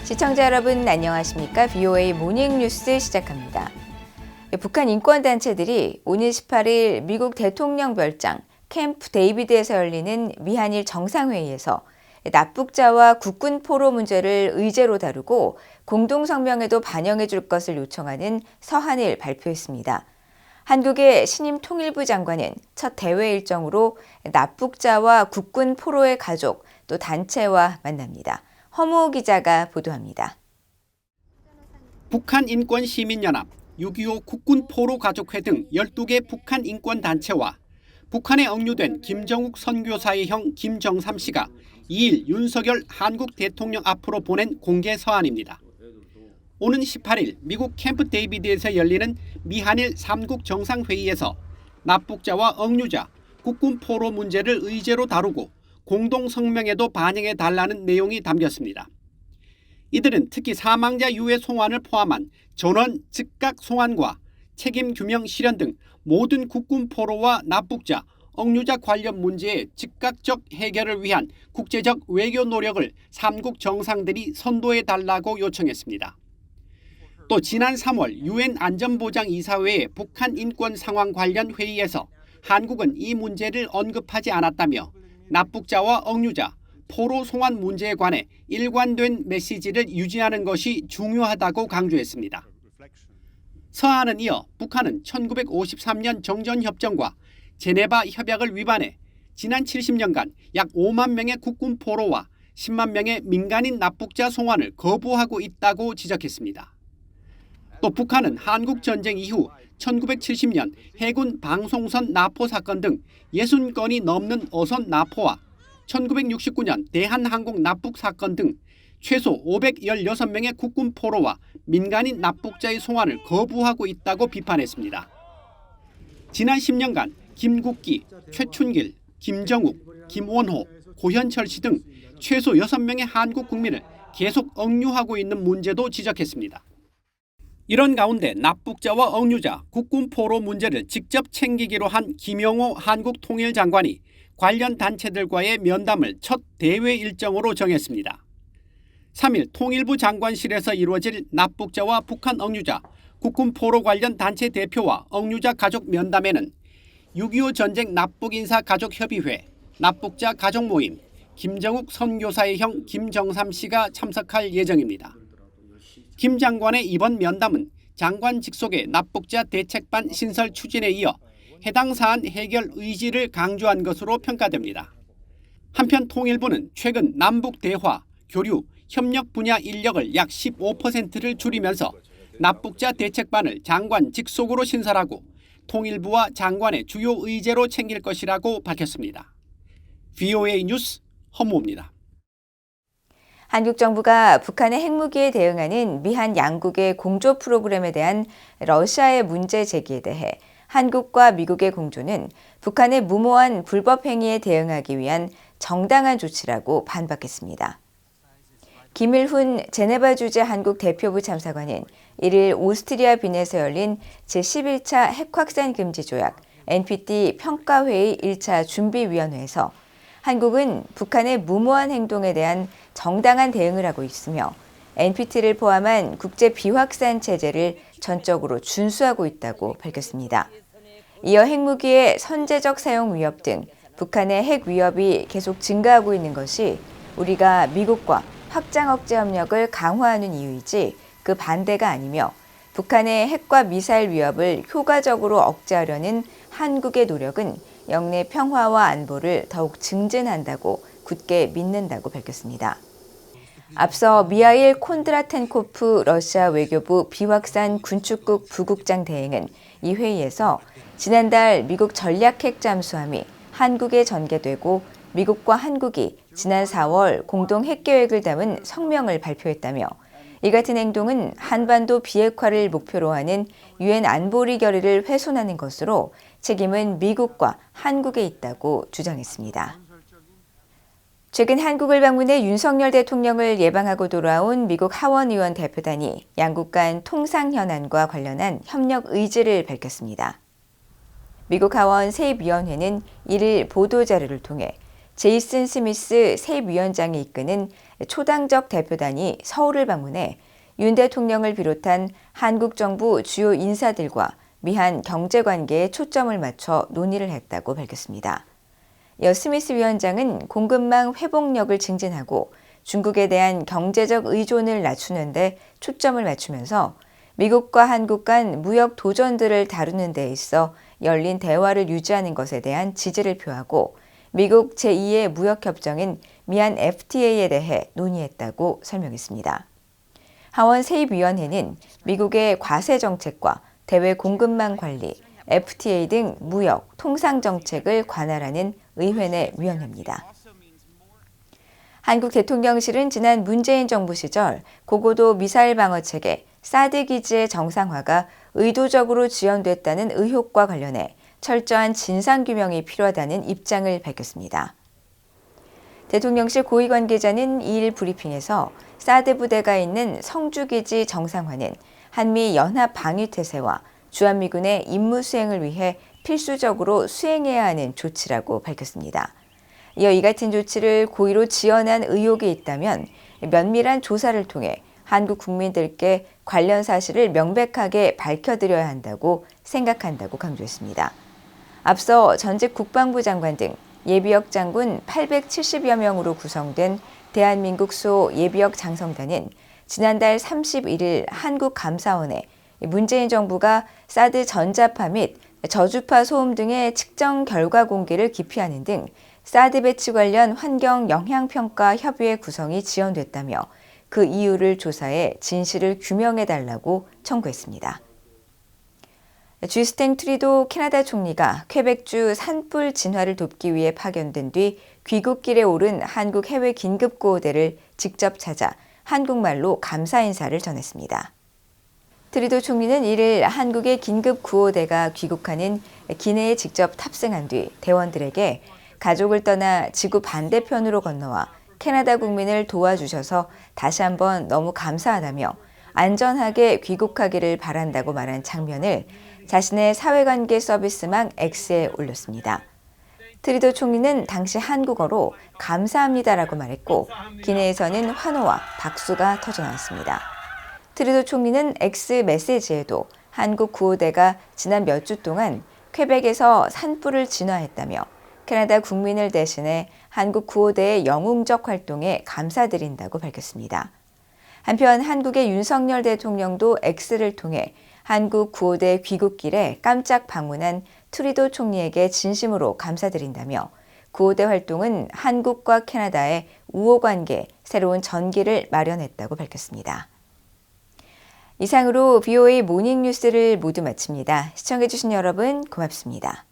시청자 여러분 안녕하십니까? VOA 모닝뉴스 시작합니다. 북한 인권단체들이 오는 18일 미국 대통령 별장 캠프 데이비드에서 열리는 미한일 정상회의에서 납북자와 국군 포로 문제를 의제로 다루고 공동성명에도 반영해 줄 것을 요청하는 서한을 발표했습니다. 한국의 신임 통일부 장관은 첫 대회 일정으로 납북자와 국군 포로의 가족 또 단체와 만납니다. 허무호 기자가 보도합니다. 북한 인권시민연합, 6.25 국군 포로 가족회 등 12개 북한 인권단체와 북한에 억류된 김정욱 선교사의 형 김정삼 씨가 2일 윤석열 한국 대통령 앞으로 보낸 공개 서한입니다. 오는 18일 미국 캠프 데이비드에서 열리는 미한일 3국 정상회의에서 납북자와 억류자, 국군 포로 문제를 의제로 다루고 공동성명에도 반영해달라는 내용이 담겼습니다. 이들은 특히 사망자 유해 송환을 포함한 전원 즉각 송환과 책임 규명 실현 등 모든 국군 포로와 납북자, 억류자 관련 문제의 즉각적 해결을 위한 국제적 외교 노력을 3국 정상들이 선도해달라고 요청했습니다. 또 지난 3월 유엔 안전보장이사회의 북한 인권 상황 관련 회의에서 한국은 이 문제를 언급하지 않았다며 납북자와 억류자, 포로 송환 문제에 관해 일관된 메시지를 유지하는 것이 중요하다고 강조했습니다. 서한은 이어 북한은 1953년 정전협정과 제네바 협약을 위반해 지난 70년간 약 5만 명의 국군 포로와 10만 명의 민간인 납북자 송환을 거부하고 있다고 지적했습니다. 또 북한은 한국전쟁 이후 1970년 해군 방송선 납포 사건 등 60건이 넘는 어선 납포와 1969년 대한항공 납북 사건 등 최소 516명의 국군 포로와 민간인 납북자의 송환을 거부하고 있다고 비판했습니다. 지난 10년간 김국기, 최춘길, 김정욱, 김원호, 고현철 씨 등 최소 6명의 한국 국민을 계속 억류하고 있는 문제도 지적했습니다. 이런 가운데 납북자와 억류자, 국군 포로 문제를 직접 챙기기로 한 김영호 한국통일장관이 관련 단체들과의 면담을 첫 대회 일정으로 정했습니다. 3일 통일부 장관실에서 이루어질 납북자와 북한 억류자, 국군 포로 관련 단체 대표와 억류자 가족 면담에는 6.25 전쟁 납북인사 가족협의회, 납북자 가족모임, 김정욱 선교사의 형 김정삼 씨가 참석할 예정입니다. 김 장관의 이번 면담은 장관 직속의 납북자 대책반 신설 추진에 이어 해당 사안 해결 의지를 강조한 것으로 평가됩니다. 한편 통일부는 최근 남북 대화, 교류, 협력 분야 인력을 약 15%를 줄이면서 납북자 대책반을 장관 직속으로 신설하고 통일부와 장관의 주요 의제로 챙길 것이라고 밝혔습니다. VOA 뉴스 허무호입니다. 한국 정부가 북한의 핵무기에 대응하는 미한 양국의 공조 프로그램에 대한 러시아의 문제 제기에 대해 한국과 미국의 공조는 북한의 무모한 불법 행위에 대응하기 위한 정당한 조치라고 반박했습니다. 김일훈 제네바 주재 한국 대표부 참사관은 1일 오스트리아 빈에서 열린 제11차 핵확산 금지 조약 NPT 평가회의 1차 준비위원회에서 한국은 북한의 무모한 행동에 대한 정당한 대응을 하고 있으며 NPT를 포함한 국제 비확산 체제를 전적으로 준수하고 있다고 밝혔습니다. 이어 핵무기의 선제적 사용 위협 등 북한의 핵 위협이 계속 증가하고 있는 것이 우리가 미국과 확장 억제 협력을 강화하는 이유이지 그 반대가 아니며 북한의 핵과 미사일 위협을 효과적으로 억제하려는 한국의 노력은 영내 평화와 안보를 더욱 증진한다고 굳게 믿는다고 밝혔습니다. 앞서 미하일 콘드라텐코프 러시아 외교부 비확산 군축국 부국장 대행은 이 회의에서 지난달 미국 전략핵 잠수함이 한국에 전개되고 미국과 한국이 지난 4월 공동 핵계획을 담은 성명을 발표했다며 이 같은 행동은 한반도 비핵화를 목표로 하는 유엔 안보리 결의를 훼손하는 것으로 책임은 미국과 한국에 있다고 주장했습니다. 최근 한국을 방문해 윤석열 대통령을 예방하고 돌아온 미국 하원 의원 대표단이 양국 간 통상 현안과 관련한 협력 의지를 밝혔습니다. 미국 하원 세입위원회는 1일 보도자료를 통해 제이슨 스미스 새 위원장이 이끄는 초당적 대표단이 서울을 방문해 윤 대통령을 비롯한 한국 정부 주요 인사들과 미한 경제관계에 초점을 맞춰 논의를 했다고 밝혔습니다. 이어 스미스 위원장은 공급망 회복력을 증진하고 중국에 대한 경제적 의존을 낮추는 데 초점을 맞추면서 미국과 한국 간 무역 도전들을 다루는 데 있어 열린 대화를 유지하는 것에 대한 지지를 표하고 미국 제2의 무역협정인 미한 FTA에 대해 논의했다고 설명했습니다. 하원 세입위원회는 미국의 과세 정책과 대외 공급망 관리, FTA 등 무역, 통상 정책을 관할하는 의회 내 위원회입니다. 한국 대통령실은 지난 문재인 정부 시절 고고도 미사일 방어 체계 사드 기지의 정상화가 의도적으로 지연됐다는 의혹과 관련해 철저한 진상규명이 필요하다는 입장을 밝혔습니다. 대통령실 고위 관계자는 2일 브리핑에서 사드 부대가 있는 성주기지 정상화는 한미 연합 방위태세와 주한미군의 임무 수행을 위해 필수적으로 수행해야 하는 조치라고 밝혔습니다. 이어 이 같은 조치를 고의로 지연한 의혹이 있다면 면밀한 조사를 통해 한국 국민들께 관련 사실을 명백하게 밝혀드려야 한다고 생각한다고 강조했습니다. 앞서 전직 국방부 장관 등 예비역 장군 870여 명으로 구성된 대한민국 소 예비역 장성단은 지난달 31일 한국감사원에 문재인 정부가 사드 전자파 및 저주파 소음 등의 측정 결과 공개를 기피하는 등 사드 배치 관련 환경 영향평가 협의회 구성이 지연됐다며 그 이유를 조사해 진실을 규명해달라고 청구했습니다. 주스틴 트루도 캐나다 총리가 퀘벡주 산불 진화를 돕기 위해 파견된 뒤 귀국길에 오른 한국 해외 긴급구호대를 직접 찾아 한국말로 감사 인사를 전했습니다. 트루도 총리는 이를 한국의 긴급구호대가 귀국하는 기내에 직접 탑승한 뒤 대원들에게 가족을 떠나 지구 반대편으로 건너와 캐나다 국민을 도와주셔서 다시 한번 너무 감사하다며 안전하게 귀국하기를 바란다고 말한 장면을 자신의 사회관계 서비스망 X에 올렸습니다. 트루도 총리는 당시 한국어로 감사합니다라고 말했고 기내에서는 환호와 박수가 터져나왔습니다. 트루도 총리는 X 메시지에도 한국 구호대가 지난 몇 주 동안 퀘벡에서 산불을 진화했다며 캐나다 국민을 대신해 한국 구호대의 영웅적 활동에 감사드린다고 밝혔습니다. 한편 한국의 윤석열 대통령도 X를 통해 한국 구호대 귀국길에 깜짝 방문한 트루도 총리에게 진심으로 감사드린다며 구호대 활동은 한국과 캐나다의 우호관계, 새로운 전기를 마련했다고 밝혔습니다. 이상으로 VOA 모닝뉴스를 모두 마칩니다. 시청해주신 여러분 고맙습니다.